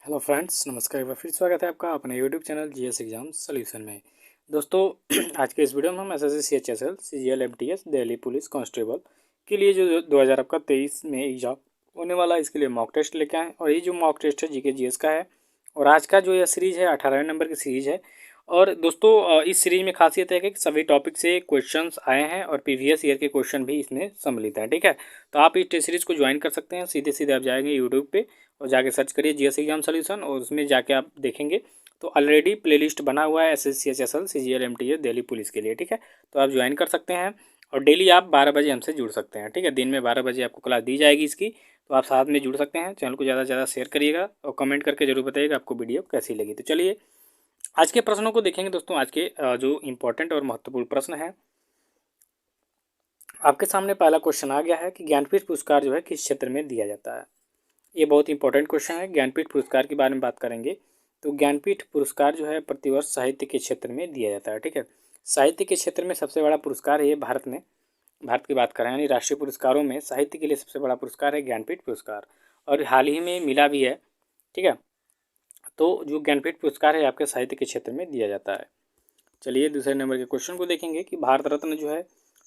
Hello friends, नमस्कार। एक बार फिर स्वागत है आपका अपने YouTube channel GS exam solution में। दोस्तों, आज के इस वीडियो में हम SSC CHSL CGL MTS Delhi police constable के लिए जो 2023 में एग्जाम होने वाला है, इसके लिए मॉक टेस्ट लेके आए। और ये जो मॉक टेस्ट है जीके जीएस का है। और आज का जो यह सीरीज़ है 18वें नंबर की सीरीज़ है। और दोस्तों, इस सीरीज में खासियत है कि सभी टॉपिक से क्वेश्चंस आए हैं और प्रीवियस ईयर के क्वेश्चन भी इसमें सम्मिलित हैं। ठीक है, तो आप इस टेस्ट सीरीज़ को ज्वाइन कर सकते हैं। सीधे सीधे आप जाएंगे यूट्यूब पे और जाके सर्च करिए जीएस एग्जाम सॉल्यूशन, और उसमें जाके आप देखेंगे तो ऑलरेडी प्लेलिस्ट बना हुआ है SSC CHSL CGL MTS Delhi police के लिए। ठीक है, तो आप ज्वाइन कर सकते हैं और डेली आप 12 बजे हमसे जुड़ सकते हैं। ठीक है, दिन में 12 बजे आपको क्लास दी जाएगी इसकी, तो आप साथ में जुड़ सकते हैं। चैनल को ज़्यादा से ज़्यादा शेयर करिएगा और कमेंट करके जरूर बताइएगा आपको वीडियो कैसी लगी। तो चलिए आज के प्रश्नों को देखेंगे। दोस्तों, आज के जो इम्पोर्टेंट और महत्वपूर्ण प्रश्न है आपके सामने पहला क्वेश्चन आ गया है कि ज्ञानपीठ पुरस्कार जो है किस क्षेत्र में दिया जाता है। ये बहुत इंपॉर्टेंट क्वेश्चन है। ज्ञानपीठ पुरस्कार के बारे में बात करेंगे तो ज्ञानपीठ पुरस्कार जो है प्रतिवर्ष साहित्य के क्षेत्र में दिया जाता है। ठीक है, साहित्य के क्षेत्र में सबसे बड़ा पुरस्कार है ये भारत में। भारत की बात करें यानी राष्ट्रीय पुरस्कारों में साहित्य के लिए सबसे बड़ा पुरस्कार है ज्ञानपीठ पुरस्कार, और हाल ही में मिला भी है। ठीक है, तो जो ज्ञानपीठ पुरस्कार है आपके साहित्य के क्षेत्र में दिया जाता है। चलिए दूसरे नंबर के क्वेश्चन को देखेंगे कि भारत रत्न जो है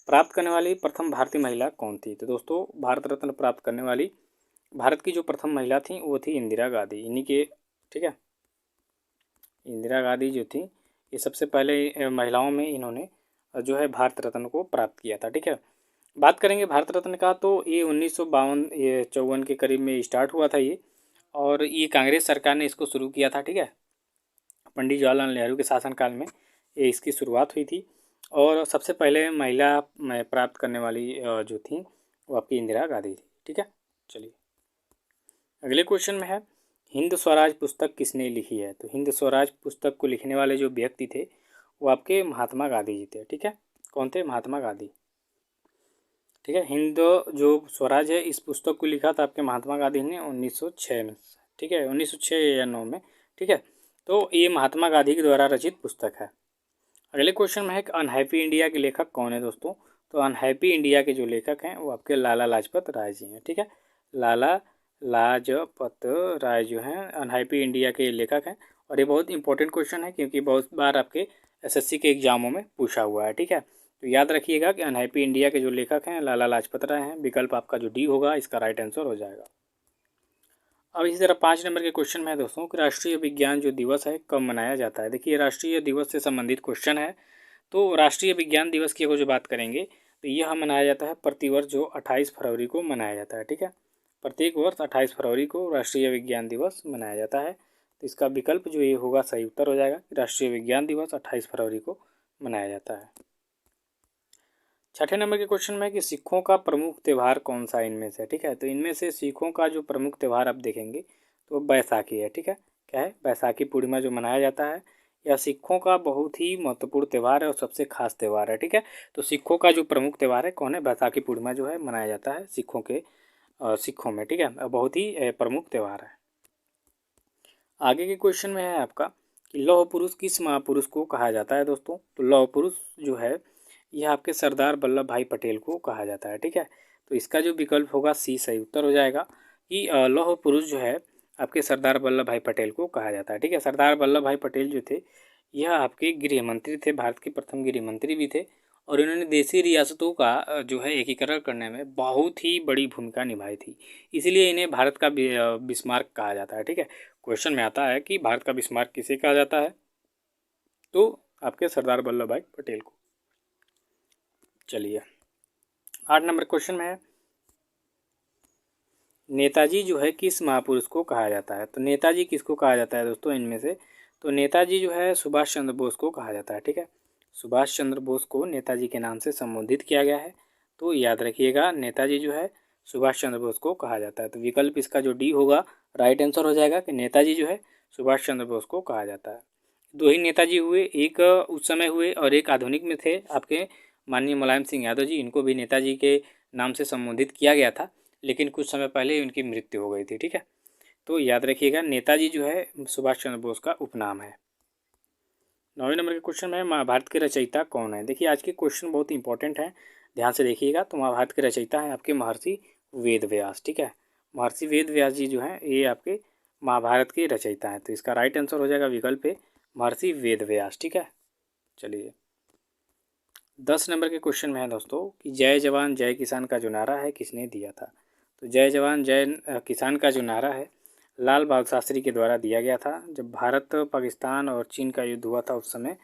प्राप्त करने वाली प्रथम भारतीय महिला कौन थी। तो दोस्तों, भारत रत्न प्राप्त करने वाली भारत की जो प्रथम महिला थी वो थी इंदिरा गांधी, इन्हीं के। ठीक है, इंदिरा गांधी जो थी ये सबसे पहले महिलाओं में इन्होंने जो है भारत रत्न को प्राप्त किया था। ठीक है, बात करेंगे भारत रत्न का तो ये 1952 के करीब में स्टार्ट हुआ था ये, और ये कांग्रेस सरकार ने इसको शुरू किया था। ठीक है, पंडित जवाहरलाल नेहरू के शासनकाल में ये इसकी शुरुआत हुई थी। और सबसे पहले महिला में प्राप्त करने वाली जो थी वो आपकी इंदिरा गांधी थी। ठीक है, चलिए अगले क्वेश्चन में है हिंद स्वराज पुस्तक किसने लिखी है। तो हिंद स्वराज पुस्तक को लिखने वाले जो व्यक्ति थे वो आपके महात्मा गांधी जी थे। ठीक है, कौन थे? महात्मा गांधी। ठीक है, हिंद जो स्वराज है इस पुस्तक को लिखा था आपके महात्मा गांधी ने 1906 में। ठीक है, 1906 या 9 में। ठीक है, तो ये महात्मा गांधी के द्वारा रचित पुस्तक है। अगले क्वेश्चन में है कि अनहैप्पी इंडिया के लेखक कौन है दोस्तों। तो अनहैप्पी इंडिया के जो लेखक हैं वो आपके लाला लाजपत राय जी हैं। ठीक है, लाला लाजपत राय जो हैं अनहैप्पी इंडिया के लेखक हैं। और ये बहुत इंपॉर्टेंट क्वेश्चन है क्योंकि बहुत बार आपके एसएससी के एग्जामों में पूछा हुआ है। ठीक है, तो याद रखिएगा कि अनहैप्पी इंडिया के जो लेखक हैं लाला लाजपत राय हैं। विकल्प आपका जो डी होगा इसका राइट आंसर हो जाएगा। अब इसी तरह 5 नंबर के क्वेश्चन में है दोस्तों कि राष्ट्रीय विज्ञान जो दिवस है कब मनाया जाता है। देखिए, राष्ट्रीय दिवस से संबंधित क्वेश्चन है। तो राष्ट्रीय विज्ञान दिवस की अगर जो बात करेंगे तो यह मनाया जाता है प्रतिवर्ष जो 28 फरवरी को मनाया जाता है। ठीक है, प्रत्येक वर्ष 28 फरवरी को राष्ट्रीय विज्ञान दिवस मनाया जाता है। तो इसका विकल्प जो ये होगा सही उत्तर हो जाएगा कि राष्ट्रीय विज्ञान दिवस 28 फरवरी को मनाया जाता है। छठे नंबर के क्वेश्चन में है कि सिखों का प्रमुख त्यौहार कौन सा इनमें से। ठीक है, तो इनमें से सिखों का जो प्रमुख त्यौहार आप देखेंगे तो बैसाखी है। ठीक है, क्या है? बैसाखी पूर्णिमा जो मनाया जाता है यह सिखों का बहुत ही महत्वपूर्ण त्यौहार है और सबसे खास त्यौहार है। ठीक है, तो सिखों का जो प्रमुख त्यौहार है कौन है? बैसाखी पूर्णिमा जो है मनाया जाता है सिखों में। ठीक है, बहुत ही प्रमुख त्यौहार है। आगे के क्वेश्चन में है आपका कि लौह पुरुष किस महापुरुष को कहा जाता है दोस्तों। तो लौह पुरुष जो है यह आपके सरदार वल्लभ भाई पटेल को कहा जाता है। ठीक है, तो इसका जो विकल्प होगा सी सही उत्तर हो जाएगा कि लौह पुरुष जो है आपके सरदार वल्लभ भाई पटेल को कहा जाता है। ठीक है, सरदार वल्लभ भाई पटेल जो थे यह आपके गृह मंत्री थे, भारत के प्रथम गृह मंत्री भी थे। और इन्होंने देशी रियासतों का जो है एकीकरण करने में बहुत ही बड़ी भूमिका निभाई थी, इसीलिए इन्हें भारत का बिस्मार्क कहा जाता है। ठीक है, क्वेश्चन में आता है कि भारत का बिस्मार्क किसे कहा जाता है, तो आपके सरदार वल्लभ भाई पटेल को। चलिए 8 नंबर क्वेश्चन में है नेताजी जो है किस महापुरुष को कहा जाता है। तो नेताजी किसको कहा जाता है दोस्तों इनमें से। तो नेताजी जो है सुभाष चंद्र बोस को कहा जाता है। ठीक है, सुभाष चंद्र बोस को नेताजी के नाम से संबोधित किया गया है। तो याद रखिएगा नेताजी जो है सुभाष चंद्र बोस को कहा जाता है। तो विकल्प इसका जो डी होगा राइट आंसर हो जाएगा कि नेताजी जो है सुभाष चंद्र बोस को कहा जाता है। दो ही नेताजी हुए, एक उस समय हुए और एक आधुनिक में थे आपके माननीय मुलायम सिंह यादव जी। इनको भी नेताजी के नाम से संबोधित किया गया था, लेकिन कुछ समय पहले इनकी मृत्यु हो गई थी। ठीक है, तो याद रखिएगा नेताजी जो है सुभाष चंद्र बोस का उपनाम है। 9वें नंबर के क्वेश्चन में महाभारत के रचयिता कौन है। देखिए, आज के क्वेश्चन बहुत इंपॉर्टेंट हैं, ध्यान से देखिएगा। तो महाभारत के रचयिता हैं आपके महर्षि वेद व्यास। ठीक है, महर्षि वेद व्यास जी जो हैं ये आपके महाभारत के रचयिता हैं। तो इसका राइट आंसर हो जाएगा विकल्प ए महर्षि वेद व्यास। ठीक है, चलिए 10 नंबर के क्वेश्चन में है दोस्तों कि जय जवान जय किसान का जो नारा है किसने दिया था। तो जय जवान जय किसान का जो नारा है लाल बहादुर शास्त्री के द्वारा दिया गया था। जब भारत पाकिस्तान और चीन का युद्ध हुआ था उस समय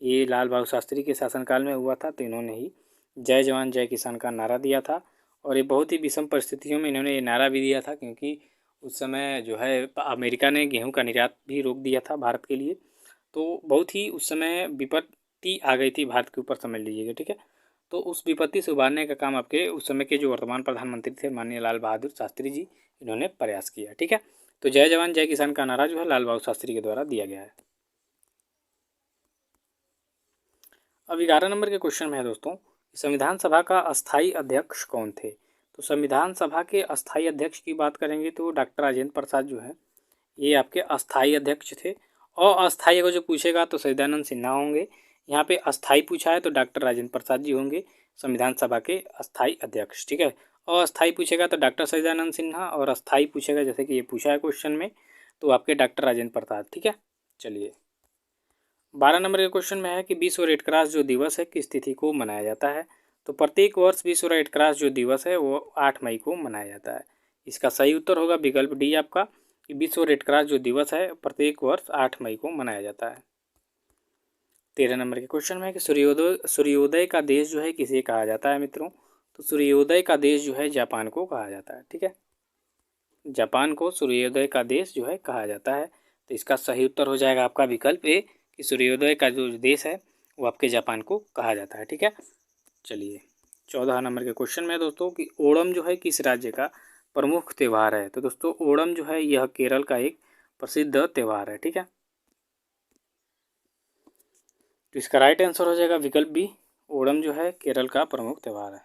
ये लाल बहादुर शास्त्री के शासनकाल में हुआ था। तो इन्होंने ही जय जवान जय किसान का नारा दिया था और ये बहुत ही विषम परिस्थितियों में इन्होंने ये नारा भी दिया था, क्योंकि उस समय जो है अमेरिका ने गेहूं का निर्यात भी रोक दिया था भारत के लिए। तो बहुत ही उस समय विपत्ति आ गई थी भारत के ऊपर, समझ लीजिएगा। ठीक है, तो उस विपत्ति से उबारने का काम आपके उस समय के जो वर्तमान प्रधानमंत्री थे माननीय लाल बहादुर शास्त्री जी, इन्होंने प्रयास किया। ठीक है, तो जय जवान जय किसान का नारा जो है लाल बहादुर शास्त्री के द्वारा दिया गया है। अब 11 नंबर के क्वेश्चन में है दोस्तों, संविधान सभा का अस्थाई अध्यक्ष कौन थे। तो संविधान सभा के अस्थाई अध्यक्ष की बात करेंगे तो डॉक्टर राजेंद्र प्रसाद जो है ये आपके अस्थाई अध्यक्ष थे। और अस्थाई अगर जो पूछेगा तो सच्चिदानंद सिन्हा होंगे। यहाँ पे अस्थाई पूछा है तो डॉक्टर राजेंद्र प्रसाद जी होंगे संविधान सभा के अस्थाई अध्यक्ष। ठीक है, और अस्थाई पूछेगा तो डॉक्टर सच्चिदानंद सिन्हा, और अस्थाई पूछेगा जैसे कि ये पूछा है क्वेश्चन में तो आपके डॉक्टर राजेंद्र प्रसाद। ठीक है, चलिए 12 नंबर के क्वेश्चन में है कि विश्व रेड क्रॉस जो दिवस है किस तिथि को मनाया जाता है। तो प्रत्येक वर्ष विश्व रेड क्रॉस जो दिवस है वो 8 मई को मनाया जाता है। इसका सही उत्तर होगा विकल्प डी आपका, कि विश्व रेड क्रॉस जो दिवस है प्रत्येक वर्ष 8 मई को मनाया जाता है। 13 नंबर के क्वेश्चन में है कि सूर्योदय का देश जो है किसे कहा जाता है मित्रों। तो सूर्योदय का देश जो है जापान को कहा जाता है। ठीक है, जापान को सूर्योदय का देश जो है कहा जाता है। तो इसका सही उत्तर हो जाएगा आपका विकल्प ए, कि सूर्योदय का जो देश है वो आपके जापान को कहा जाता है। ठीक है, चलिए 14 नंबर के क्वेश्चन में दोस्तों कि ओणम जो है किस राज्य का प्रमुख त्यौहार है। तो दोस्तों ओणम जो है यह केरल का एक प्रसिद्ध त्यौहार है। ठीक है, तो इसका राइट आंसर हो जाएगा विकल्प बी, ओणम जो है केरल का प्रमुख त्यौहार है।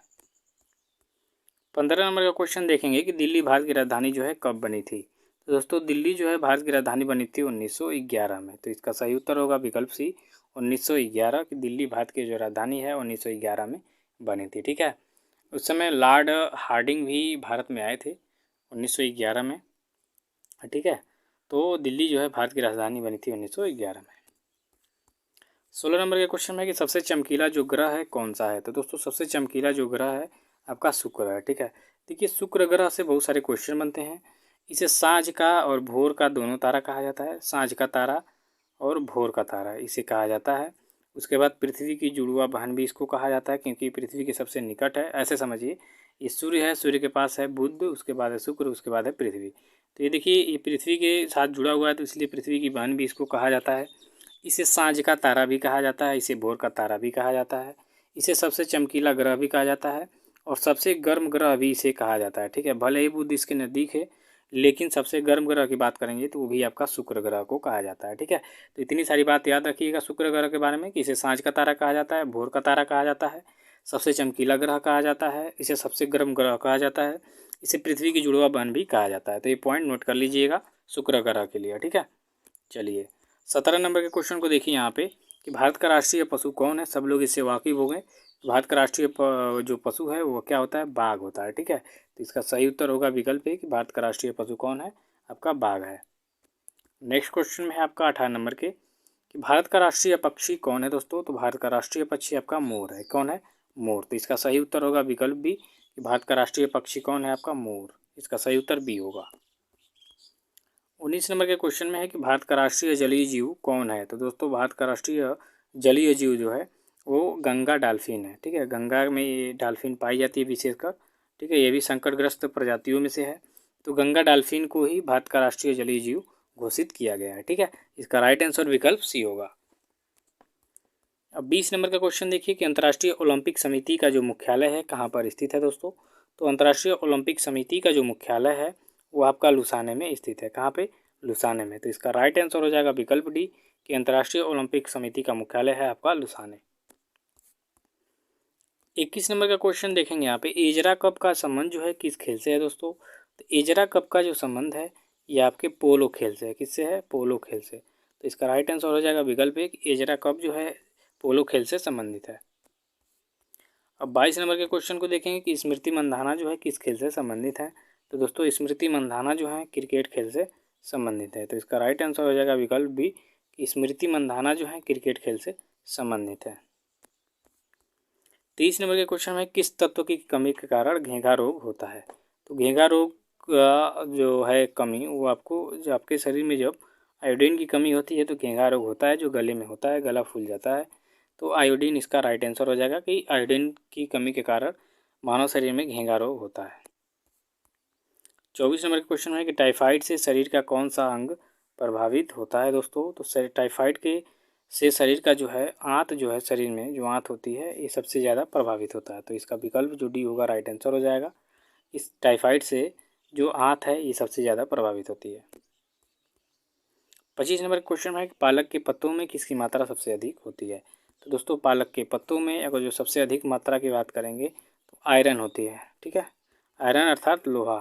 15 नंबर का क्वेश्चन देखेंगे कि दिल्ली भारत की राजधानी जो है कब बनी थी। तो दोस्तों दिल्ली जो है भारत की राजधानी बनी थी 1911 में। तो इसका सही उत्तर होगा विकल्प सी 1911, कि दिल्ली भारत की जो राजधानी है 1911 में बनी थी। ठीक है, उस समय लॉर्ड हार्डिंग भी भारत में आए थे 1911 में। ठीक है, तो दिल्ली जो है भारत की राजधानी बनी थी 1911 में। 16 नंबर के क्वेश्चन में कि सबसे चमकीला जो ग्रह है कौन सा है। तो दोस्तों सबसे चमकीला जो ग्रह है आपका शुक्र है। ठीक है, देखिए शुक्र ग्रह से बहुत सारे क्वेश्चन बनते हैं। इसे सांझ का और भोर का दोनों तारा कहा जाता है। सांझ का तारा और भोर का तारा इसे कहा जाता है। उसके बाद पृथ्वी की जुड़वा बहन भी इसको कहा जाता है, क्योंकि पृथ्वी के सबसे निकट है। ऐसे समझिए ये सूर्य है, सूर्य के पास है बुध, उसके बाद है शुक्र, उसके बाद है पृथ्वी। तो ये देखिए ये पृथ्वी के साथ जुड़ा हुआ है, तो इसलिए पृथ्वी की बहन भी इसको कहा जाता है। इसे सांझ का तारा भी कहा जाता है, इसे भोर का तारा भी कहा जाता है, इसे सबसे चमकीला ग्रह भी कहा जाता है, और सबसे गर्म ग्रह भी इसे कहा जाता है। ठीक है, भले ही बुध इसके नज़दीक है लेकिन सबसे गर्म ग्रह की बात करेंगे तो वो भी आपका शुक्र ग्रह को कहा जाता है। ठीक है, तो इतनी सारी बात याद रखिएगा शुक्र ग्रह के बारे में कि इसे सांझ का तारा कहा जाता है, भोर का तारा कहा जाता है, सबसे चमकीला ग्रह कहा जाता है, इसे सबसे गर्म ग्रह कहा जाता है, इसे पृथ्वी की जुड़वा बहन भी कहा जाता है। तो ये पॉइंट नोट कर लीजिएगा शुक्र ग्रह के लिए। ठीक है, चलिए 17 नंबर के क्वेश्चन को देखिए यहाँ पे कि भारत का राष्ट्रीय पशु कौन है। सब लोग इससे वाकिफ हो गए। भारत का राष्ट्रीय जो पशु है वो क्या होता है, बाघ होता है। ठीक है, तो इसका सही उत्तर होगा विकल्प ए, कि भारत का राष्ट्रीय पशु कौन है, आपका बाघ है। नेक्स्ट क्वेश्चन में है आपका 18 नंबर के कि भारत का राष्ट्रीय पक्षी कौन है दोस्तों। तो भारत का राष्ट्रीय पक्षी आपका मोर है। कौन है, मोर। तो इसका सही उत्तर होगा विकल्प बी, कि भारत का राष्ट्रीय पक्षी कौन है, आपका मोर। इसका सही उत्तर बी होगा। 19 नंबर के क्वेश्चन में है कि भारत का राष्ट्रीय जलीय जीव कौन है। तो दोस्तों भारत का राष्ट्रीय जलीय जीव जो है वो गंगा डॉल्फिन है। ठीक है, गंगा में ये डॉल्फिन पाई जाती है विशेषकर। ठीक है, ये भी संकटग्रस्त प्रजातियों में से है। तो गंगा डॉल्फिन को ही भारत का राष्ट्रीय जलीय जीव घोषित किया गया है। ठीक है, इसका राइट आंसर विकल्प सी होगा। अब 20 नंबर का क्वेश्चन देखिए कि अंतर्राष्ट्रीय ओलंपिक समिति का जो मुख्यालय है कहाँ पर स्थित है दोस्तों। तो अंतर्राष्ट्रीय ओलंपिक समिति का जो मुख्यालय है वो आपका लुसाने में स्थित है। कहाँ पे, लुसाने में। तो इसका राइट आंसर हो जाएगा विकल्प डी, कि अंतर्राष्ट्रीय ओलंपिक समिति का मुख्यालय है आपका लुसाने। 21 नंबर का क्वेश्चन देखेंगे यहाँ पे, एजरा कप का संबंध जो है किस खेल से है दोस्तों। तो एजरा कप का जो संबंध है ये आपके पोलो खेल से है। किससे है, पोलो खेल से। तो इसका राइट आंसर हो जाएगा विकल्प ए, कि एजरा कप जो है पोलो खेल से संबंधित है। अब 22 नंबर के क्वेश्चन को देखेंगे कि स्मृति मंधाना जो है किस खेल से संबंधित है। तो दोस्तों स्मृति मंधाना जो है क्रिकेट खेल से संबंधित है। तो इसका राइट आंसर हो जाएगा विकल्प बी कि स्मृति मंधाना जो है क्रिकेट खेल से संबंधित है। 30 नंबर के क्वेश्चन में किस तत्व की कमी के कारण घेंघा रोग होता है। तो घेंघा रोग का जो है कमी वो आपको जो आपके शरीर में जब आयोडीन की कमी होती है तो घेंघा रोग होता है, जो गले में होता है, गला फूल जाता है। तो आयोडीन इसका राइट आंसर हो जाएगा कि आयोडीन की कमी के कारण मानव शरीर में घेंघा रोग होता है। 24 नंबर का क्वेश्चन है कि टाइफाइड से शरीर का कौन सा अंग प्रभावित होता है दोस्तों। तो टाइफाइड के से शरीर का जो है आंत जो है शरीर में जो आंत होती है ये सबसे ज़्यादा प्रभावित होता है। तो इसका विकल्प जो डी होगा राइट आंसर हो जाएगा। इस टाइफाइड से जो आंत है ये सबसे ज़्यादा प्रभावित होती है। 25 नंबर क्वेश्चन है कि पालक के पत्तों में किसकी मात्रा सबसे अधिक होती है। तो दोस्तों पालक के पत्तों में अगर जो सबसे अधिक मात्रा की बात करेंगे तो आयरन होती है। ठीक है, आयरन अर्थात लोहा।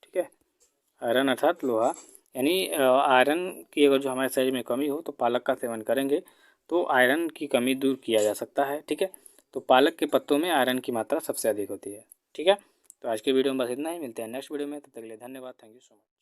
ठीक है, आयरन अर्थात लोहा, यानी आयरन की अगर जो हमारे शरीर में कमी हो तो पालक का सेवन करेंगे तो आयरन की कमी दूर किया जा सकता है। ठीक है, तो पालक के पत्तों में आयरन की मात्रा सबसे अधिक होती है। ठीक है, तो आज के वीडियो में बस इतना ही, मिलते हैं नेक्स्ट वीडियो में, तब तक के लिए धन्यवाद, थैंक यू सो मच।